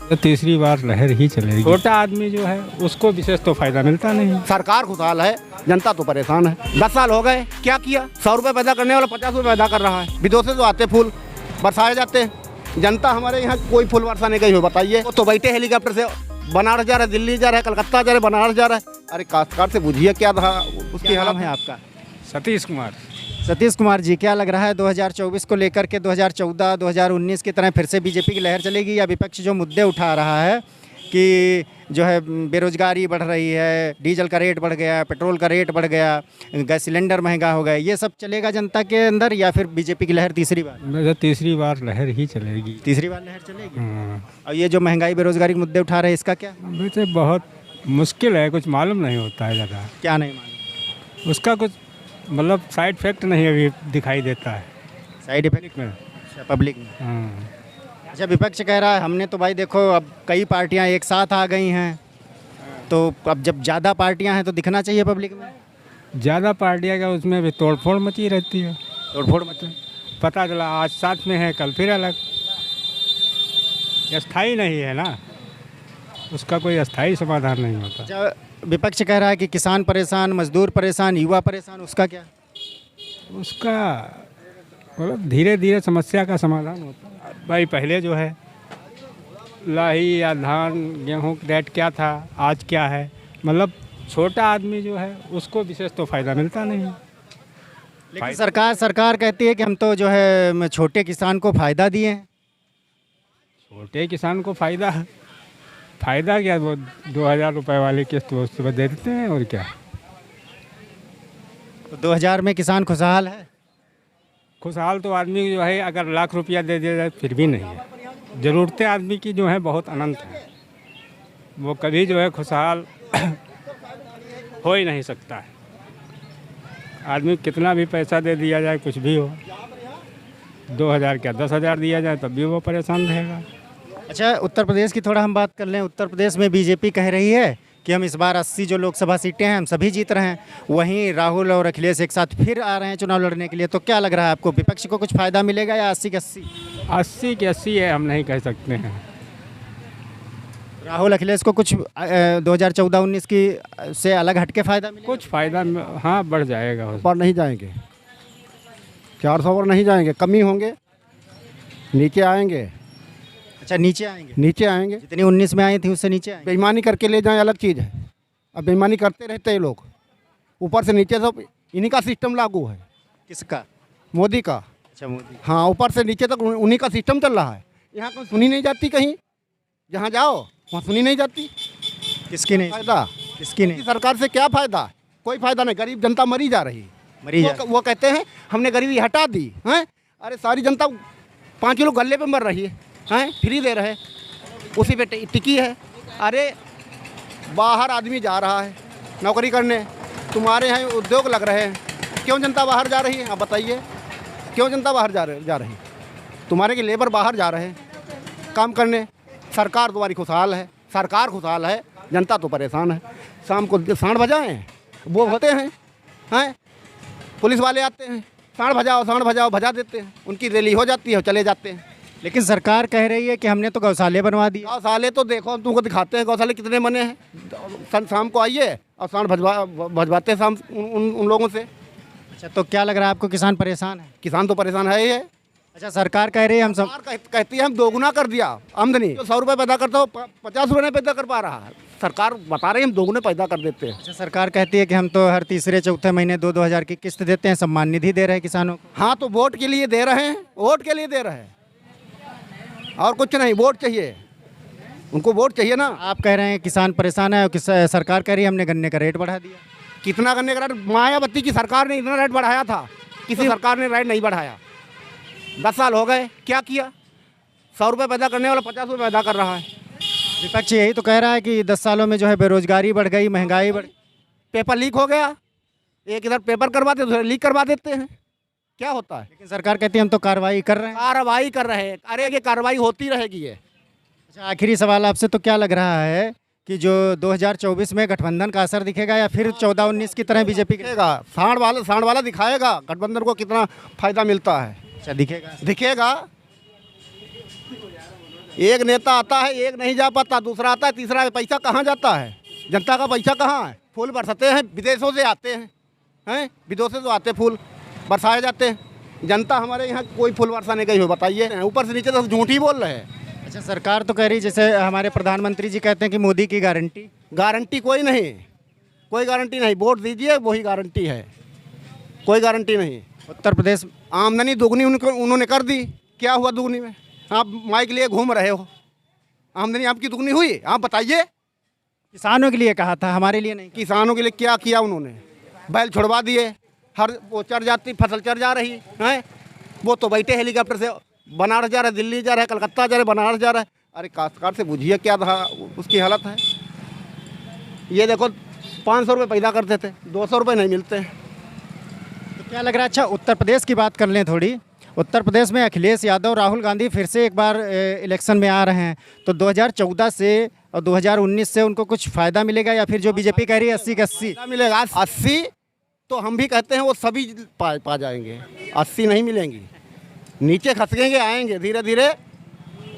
तो तीसरी बार लहर ही चलेगी। छोटा आदमी जो है उसको विशेष तो फायदा मिलता नहीं। सरकार खुशहाल है, जनता तो परेशान है। 10 साल हो गए, क्या किया? 100 रुपए पैदा करने वाला 50 रुपए पैदा कर रहा है। विदेश से तो आते फूल बरसाए जाते हैं। जनता हमारे यहाँ कोई फूल बरसाने गई हो बताइए? वो तो बैठे हेलीकॉप्टर से बनारस जा रहा है, दिल्ली जा रहा है, कलकत्ता जा रहा है, बनारस जा रहा है। अरे काश्तकार से पूछिए क्या था उसकी हालत है। आपका सतीश कुमार। सतीश कुमार जी, क्या लग रहा है 2024 को लेकर के 2014 2019 की तरह फिर से बीजेपी की लहर चलेगी, या विपक्ष जो मुद्दे उठा रहा है कि जो है बेरोजगारी बढ़ रही है, डीजल का रेट बढ़ गया, पेट्रोल का रेट बढ़ गया, गैस सिलेंडर महंगा हो गया, ये सब चलेगा जनता के अंदर, या फिर बीजेपी की लहर तीसरी बार? वैसे तीसरी बार लहर ही चलेगी। तीसरी बार लहर चलेगी। और ये जो महंगाई बेरोजगारी के मुद्दे उठा रहे हैं, इसका क्या? वैसे बहुत मुश्किल है, कुछ मालूम नहीं होता है ज़्यादा। क्या नहीं मालूम? उसका कुछ मतलब साइड इफेक्ट नहीं अभी दिखाई देता है साइड इफेक्ट में। पब्लिक में। हाँ। अच्छा, विपक्ष कह रहा है हमने तो भाई देखो अब कई पार्टियां एक साथ आ गई हैं, तो अब जब ज़्यादा पार्टियां हैं तो दिखना चाहिए पब्लिक में। ज़्यादा पार्टियाँ का उसमें भी तोड़फोड़ मची रहती है। तोड़फोड़ मत। पता चला आज साथ में है, कल फिर अलग। अस्थाई नहीं है ना, उसका कोई अस्थाई समाधान नहीं होता। अच्छा, विपक्ष कह रहा है कि किसान परेशान, मजदूर परेशान, युवा परेशान, उसका क्या? उसका मतलब धीरे धीरे समस्या का समाधान होता है। भाई पहले जो है लाही या धान गेहूँ रेट क्या था, आज क्या है, मतलब छोटा आदमी जो है उसको विशेष तो फ़ायदा मिलता नहीं। लेकिन सरकार कहती है कि हम तो जो है छोटे किसान को फ़ायदा दिए हैं। छोटे किसान को फ़ायदा क्या, वो 2000 रुपये वाली किस्त वो उससे दे देते हैं और क्या। तो 2000 में किसान खुशहाल है? खुशहाल तो आदमी जो है अगर लाख रुपया दे दिया जाए फिर भी नहीं है। ज़रूरतें आदमी की जो है बहुत अनंत है, वो कभी जो है खुशहाल हो ही नहीं सकता है। आदमी कितना भी पैसा दे दिया जाए, कुछ भी हो, 2000 क्या 10,000 दिया जाए तब भी वो परेशान रहेगा। अच्छा, उत्तर प्रदेश की थोड़ा हम बात कर लें। उत्तर प्रदेश में बीजेपी कह रही है कि हम इस बार 80 जो लोकसभा सीटें हैं हम सभी जीत रहे हैं। वहीं राहुल और अखिलेश एक साथ फिर आ रहे हैं चुनाव लड़ने के लिए। तो क्या लग रहा है आपको, विपक्ष को कुछ फ़ायदा मिलेगा या 80 के 80? 80 के 80 है, हम नहीं कह सकते हैं। राहुल अखिलेश को कुछ 2014-19 की से अलग हटके फ़ायदा मिलेगा? कुछ फ़ायदा हाँ बढ़ जाएगा। पर नहीं जाएंगे, 400 पर नहीं जाएंगे, कमी होंगे, नीचे आएंगे। अच्छा, नीचे आएंगे? नीचे आएंगे, जितनी 19 में आई थी उससे नीचे आएंगे। बेईमानी करके ले जाएं अलग चीज़ है। अब बेईमानी करते रहते हैं लोग, ऊपर से नीचे सब इन्हीं का सिस्टम लागू है। किसका? मोदी का। अच्छा, मोदी। हाँ, ऊपर से नीचे तक उन्हीं का सिस्टम चल रहा है। यहाँ कोई सुनी नहीं जाती, कहीं जहाँ जाओ वहाँ सुनी नहीं जाती। किसकी नहीं? फायदा किसकी नहीं? सरकार से क्या फ़ायदा? कोई फ़ायदा नहीं, गरीब जनता मरी जा रही। वो कहते हैं हमने गरीबी हटा दी हैं। अरे सारी जनता 5 किलो गले पे मर रही है, फ्री दे रहे, उसी पे टिकी है। अरे बाहर आदमी जा रहा है नौकरी करने, तुम्हारे यहाँ उद्योग लग रहे हैं, क्यों जनता बाहर जा रही है? आप बताइए, क्यों जनता बाहर जा रही? तुम्हारे के लेबर बाहर जा रहे हैं काम करने। सरकार तुम्हारी खुशहाल है, सरकार खुशहाल है, जनता तो परेशान है। शाम को सांड बजाएं, वो होते हैं पुलिस वाले आते हैं, सांड बजाओ भजा देते हैं, उनकी रैली हो जाती है, चले जाते हैं। लेकिन सरकार कह रही है कि हमने तो गौशाले बनवा दिए। गौशाले तो देखो, हम तुमको दिखाते हैं गौशाले कितने बने हैं। शाम को आइए और सांड भजवाते हैं शाम उन लोगों से। अच्छा, तो क्या लग रहा है आपको, किसान परेशान है? किसान तो परेशान है ही है। अच्छा, सरकार कह रही है हम सब कहती है हम दोगुना कर दिया आमदनी, जो 100 रुपये पैदा करता हो 50 रुपये नहीं पैदा कर पा रहा है। सरकार बता रही है हम दोगुने पैदा कर देते हैं। अच्छा, सरकार कहती है कि हम तो हर तीसरे चौथे महीने 2-2 हज़ार की किस्त देते हैं, सम्मान निधि दे रहे हैं किसानों को। हाँ, तो वोट के लिए दे रहे हैं, वोट के लिए दे रहे हैं, और कुछ नहीं, वोट चाहिए उनको, वोट चाहिए ना। आप कह रहे हैं किसान परेशान है, सरकार कह रही है हमने गन्ने का रेट बढ़ा दिया। कितना गन्ने का रेट? मायावती की सरकार ने इतना रेट बढ़ाया था, किसी सरकार ने रेट नहीं बढ़ाया। 10 साल हो गए, क्या किया? 100 रुपये पैदा करने वाला 50 रुपये पैदा कर रहा है। विपक्ष यही तो कह रहा है कि 10 सालों में जो है बेरोजगारी बढ़ गई, महंगाई बढ़। पेपर लीक हो गया, एक इधर पेपर करवाते दूसरे लीक करवा देते हैं, क्या होता है? लेकिन सरकार कहती है हम तो कार्रवाई कर रहे हैं। कार्रवाई कर रहे हैं, अरे ये कार्रवाई होती रहेगी ये। अच्छा, आखिरी सवाल आपसे, तो क्या लग रहा है कि जो 2024 में गठबंधन का असर दिखेगा या फिर 14-19 की तरह बीजेपी दिखेगा? सांड वाला दिखाएगा गठबंधन को कितना फायदा मिलता है। अच्छा, दिखेगा। दिखेगा। एक नेता आता है, एक नहीं जा पाता, दूसरा आता है, तीसरा पैसा कहाँ जाता है? जनता का पैसा कहाँ है? फूल बरसाते हैं, विदेशों से आते हैं विदेशों से तो आते फूल बरसाए जाते हैं। जनता हमारे यहाँ कोई फूल बरसाने गई हो बताइए? ऊपर से नीचे तो झूठ ही बोल रहे हैं। अच्छा, सरकार तो कह रही, जैसे हमारे प्रधानमंत्री जी कहते हैं कि मोदी की गारंटी कोई नहीं, कोई गारंटी नहीं। वोट दीजिए वही गारंटी है, कोई गारंटी नहीं। उत्तर प्रदेश आमदनी दुगनी उन्होंने कर दी। क्या हुआ दुगनी में? आप माइक लिए घूम रहे हो, आमदनी आपकी दुगनी हुई? आप बताइए। किसानों के लिए कहा था, हमारे लिए नहीं। किसानों के लिए क्या किया उन्होंने? बैल छुड़वा दिए, हर वो चढ़ जाती, फसल चढ़ जा रही है। वो तो बैठे हेलीकॉप्टर से बनारस जा रहा है, दिल्ली जा रहा है, कलकत्ता जा रहा है, बनारस जा रहा है। अरे काश्तकार से बुझिए क्या था उसकी हालत है। ये देखो 500 रुपये पैदा करते थे, 200 रुपये नहीं मिलते। तो क्या लग रहा है? अच्छा, उत्तर प्रदेश की बात कर लें थोड़ी। उत्तर प्रदेश में अखिलेश यादव, राहुल गांधी फिर से एक बार इलेक्शन में आ रहे हैं, तो 2014 से और 2019 से उनको कुछ फ़ायदा मिलेगा, या फिर जो बीजेपी कह रही है 80 का 80 मिलेगा? 80 तो हम भी कहते हैं वो सभी पा जाएंगे, 80 नहीं मिलेंगी। नीचे खसकेंगे, आएंगे, धीरे धीरे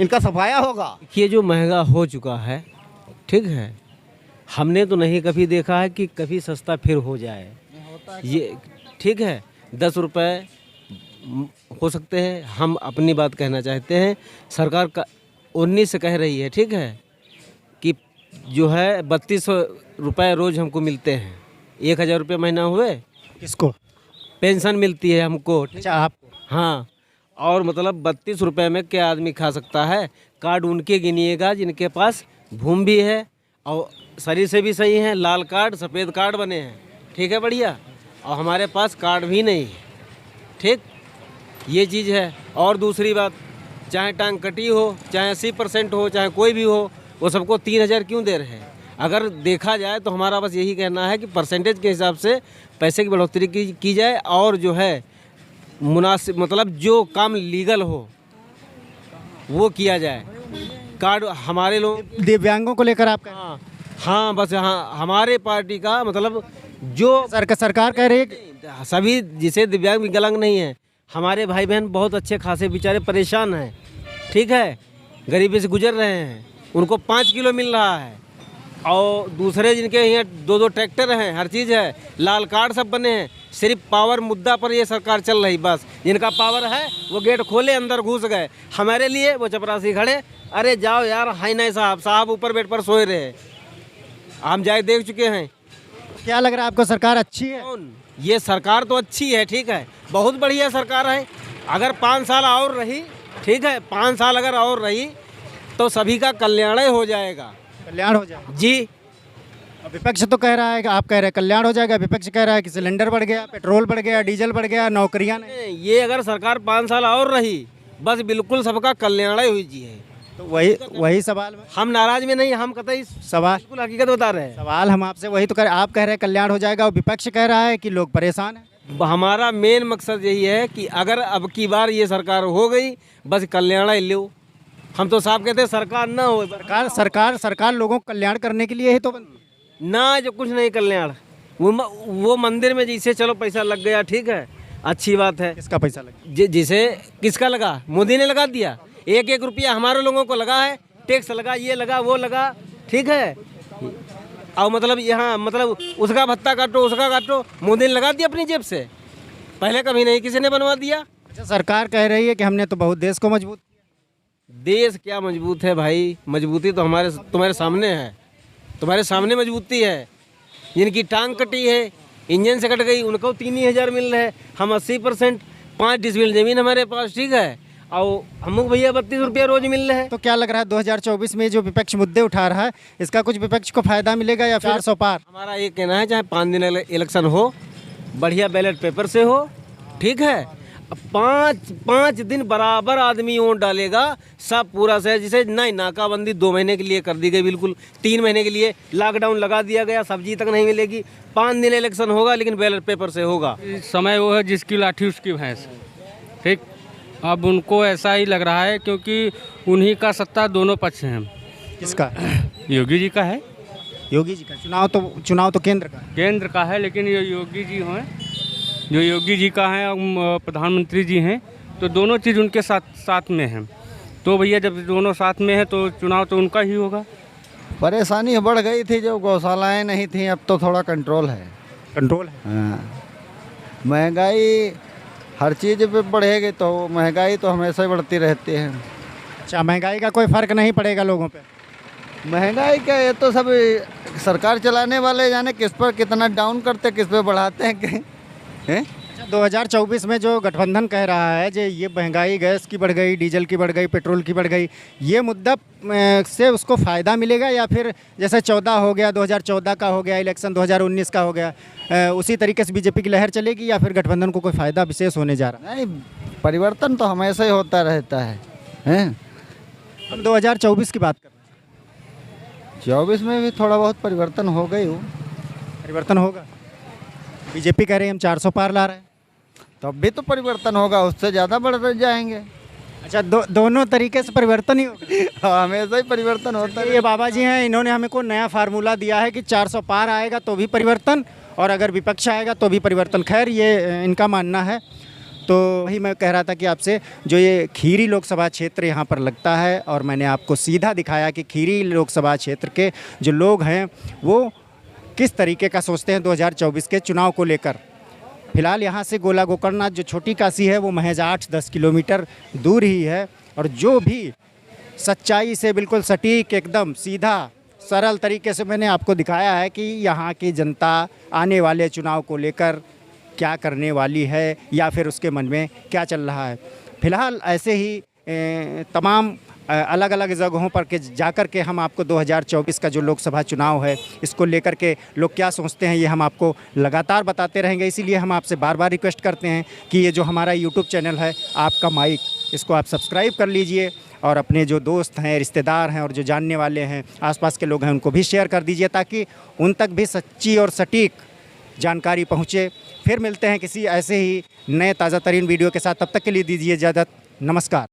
इनका सफाया होगा। ये जो महंगा हो चुका है, ठीक है, हमने तो नहीं कभी देखा है कि कभी सस्ता फिर हो जाए। ये ठीक है, 10 रुपये हो सकते हैं। हम अपनी बात कहना चाहते हैं, सरकार का 19 से कह रही है, ठीक है, कि जो है 32 रुपये रोज़ हमको मिलते हैं। 1000 रुपये महीना हुए। किसको पेंशन मिलती है हमको? अच्छा, आपको? हाँ, और मतलब 32 रुपये में क्या आदमी खा सकता है? कार्ड उनके गिनिएगा जिनके पास भूमि भी है और शरीर से भी सही है, लाल कार्ड सफ़ेद कार्ड बने हैं, ठीक है, बढ़िया। और हमारे पास कार्ड भी नहीं है, ठीक, ये चीज़ है। और दूसरी बात, चाहे टांग कटी हो, चाहे 80% हो, चाहे कोई भी हो, वो सबको 3000 क्यों दे रहे हैं? अगर देखा जाए तो हमारा बस यही कहना है कि परसेंटेज के हिसाब से पैसे की बढ़ोतरी की जाए, और जो है मुनासिब, मतलब जो काम लीगल हो वो किया जाए। कार्ड हमारे लोग दिव्यांगों को लेकर आप हाँ बस हाँ, हमारे पार्टी का मतलब जो सरकार कह रही है कि सभी जिसे दिव्यांग विकलांग नहीं है, हमारे भाई बहन बहुत अच्छे खासे बेचारे परेशान हैं, ठीक है, गरीबी से गुजर रहे हैं, उनको 5 किलो मिल रहा है। और दूसरे जिनके यहाँ 2-2 ट्रैक्टर हैं, हर चीज़ है, लाल कार्ड सब बने हैं, सिर्फ पावर मुद्दा पर ये सरकार चल रही। बस जिनका पावर है वो गेट खोले, अंदर घुस गए। हमारे लिए वो चपरासी खड़े, अरे जाओ यार, हाई नहीं साहब ऊपर बेड पर सोए रहे। हम जाए देख चुके हैं। क्या लग रहा है आपको, सरकार अच्छी है? ये सरकार तो अच्छी है, ठीक है, बहुत बढ़िया सरकार है। अगर 5 साल और रही, ठीक है, 5 साल अगर और रही तो सभी का कल्याण हो जाएगा। कल्याण हो जाएगा जी। विपक्ष तो कह रहा है कि आप कह रहे हैं कल्याण हो जाएगा, विपक्ष कह रहा है कि सिलेंडर बढ़ गया, पेट्रोल बढ़ गया, डीजल बढ़ गया, नौकरियां नहीं। ये अगर सरकार 5 साल और रही, बस बिल्कुल सबका कल्याण हुई जी है। तो वही सवाल में हम नाराज में नहीं, हम कतई सवाल बिल्कुल हकीकत बता रहे हैं। सवाल हम आपसे वही तो आप कह रहे हैं कल्याण हो जाएगा, और विपक्ष कह रहा है कि लोग परेशान हैं। हमारा मेन मकसद यही है कि अगर अब की बार ये सरकार हो गई, बस कल्याण लो। हम तो साफ कहते हैं सरकार ना हो, सरकार लोगों को कल्याण करने के लिए ही तो बनती ना, जो कुछ नहीं कल्याण। वो मंदिर में जैसे चलो पैसा लग गया, ठीक है, अच्छी बात है। किसका पैसा लगा? जिसे किसका लगा? मोदी ने लगा दिया। 1-1 रुपया हमारे लोगों को लगा है, टैक्स लगा, ये लगा, वो लगा, ठीक है। और मतलब यहाँ मतलब उसका भत्ता काटो, उसका काटो, मोदी ने लगा दिया अपनी जेब से। पहले कभी नहीं किसी ने बनवा दिया। अच्छा, सरकार कह रही है कि हमने तो बहुत देश को मजबूत किया। देश क्या मजबूत है भाई? मजबूती तो तुम्हारे सामने है, तुम्हारे सामने मजबूती है। जिनकी टांग कटी है, इंजन से कट गई, उनको 3000 मिल रहे हैं। हम 80%, 5 डिसमिल ज़मीन हमारे पास, ठीक है, और हमको भैया 32 रुपया रोज मिल रहे हैं। तो क्या लग रहा है 2024 में जो विपक्ष मुद्दे उठा रहा है, इसका कुछ विपक्ष को फायदा मिलेगा या 400 पार? हमारा ये कहना है, चाहे 5 दिन इलेक्शन हो, बढ़िया बैलेट पेपर से हो, ठीक है, 5 दिन बराबर आदमी वोट डालेगा, सब पूरा शहर। जिसे नहीं, नाकाबंदी 2 महीने के लिए कर दी गई, बिल्कुल 3 महीने के लिए लॉकडाउन लगा दिया गया, सब्जी तक नहीं मिलेगी। 5 दिन इलेक्शन होगा, लेकिन बैलेट पेपर से होगा। समय वो है जिसकी लाठी उसकी भैंस, ठीक। अब उनको ऐसा ही लग रहा है क्योंकि उन्हीं का सत्ता दोनों पक्ष हैं। किसका? योगी जी का है। योगी जी का चुनाव तो केंद्र का है, लेकिन ये योगी जी हैं, जो योगी जी का है और प्रधानमंत्री जी हैं, तो दोनों चीज़ उनके साथ में हैं। तो भैया जब दोनों साथ में हैं तो चुनाव तो उनका ही होगा। परेशानी बढ़ गई थी, जब गौशालाएं नहीं थी, अब तो थोड़ा कंट्रोल है। कंट्रोल है। हाँ, महंगाई हर चीज़ पे बढ़ेगी तो महंगाई तो हमेशा ही बढ़ती रहती है। अच्छा, महंगाई का कोई फ़र्क नहीं पड़ेगा लोगों पे? महंगाई का ये तो सब सरकार चलाने वाले जाने किस पर कितना डाउन करते, किस पे बढ़ाते हैं हैं? अच्छा, 2024 में जो गठबंधन कह रहा है जो ये महंगाई गैस की बढ़ गई, डीजल की बढ़ गई, पेट्रोल की बढ़ गई, ये मुद्दा से उसको फ़ायदा मिलेगा या फिर जैसे 14 हो गया, 2014 का हो गया इलेक्शन, 2019 का हो गया, उसी तरीके से बीजेपी की लहर चलेगी या फिर गठबंधन को कोई फ़ायदा विशेष होने जा रहा है? नहीं, परिवर्तन तो हमेशा ही होता रहता है हैं? हम 2024 की बात कर रहे हैं। 24 में भी थोड़ा बहुत परिवर्तन हो गई हो, परिवर्तन होगा। बीजेपी कह रही है हम 400 पार ला रहे हैं। तब भी तो परिवर्तन होगा, उससे ज़्यादा बढ़ जाएंगे। अच्छा, दोनों तरीके से परिवर्तन ही होगा। हाँ, हमेशा ही परिवर्तन होता है। ये बाबा जी हैं, इन्होंने हमें को नया फार्मूला दिया है कि 400 पार आएगा तो भी परिवर्तन और अगर विपक्ष आएगा तो भी परिवर्तन। खैर, ये इनका मानना है। तो वही मैं कह रहा था कि आपसे जो ये खीरी लोकसभा क्षेत्र यहाँ पर लगता है और मैंने आपको सीधा दिखाया कि खीरी लोकसभा क्षेत्र के जो लोग हैं वो किस तरीके का सोचते हैं 2024 के चुनाव को लेकर। फिलहाल यहाँ से गोला गोकर्णनाथ जो छोटी काशी है वो महज 8-10 किलोमीटर दूर ही है और जो भी सच्चाई से बिल्कुल सटीक, एकदम सीधा, सरल तरीके से मैंने आपको दिखाया है कि यहाँ की जनता आने वाले चुनाव को लेकर क्या करने वाली है या फिर उसके मन में क्या चल रहा है। फिलहाल ऐसे ही तमाम अलग अलग जगहों पर के जाकर के हम आपको 2024 का जो लोकसभा चुनाव है इसको लेकर के लोग क्या सोचते हैं ये हम आपको लगातार बताते रहेंगे। इसीलिए हम आपसे बार बार रिक्वेस्ट करते हैं कि ये जो हमारा यूट्यूब चैनल है आपका माइक, इसको आप सब्सक्राइब कर लीजिए और अपने जो दोस्त हैं, रिश्तेदार हैं और जो जानने वाले हैं, आसपास के लोग हैं, उनको भी शेयर कर दीजिए ताकि उन तक भी सच्ची और सटीक जानकारी पहुँचे। फिर मिलते हैं किसी ऐसे ही नए ताज़ा तरीन वीडियो के साथ, तब तक के लिए दीजिए इजाज़त। नमस्कार।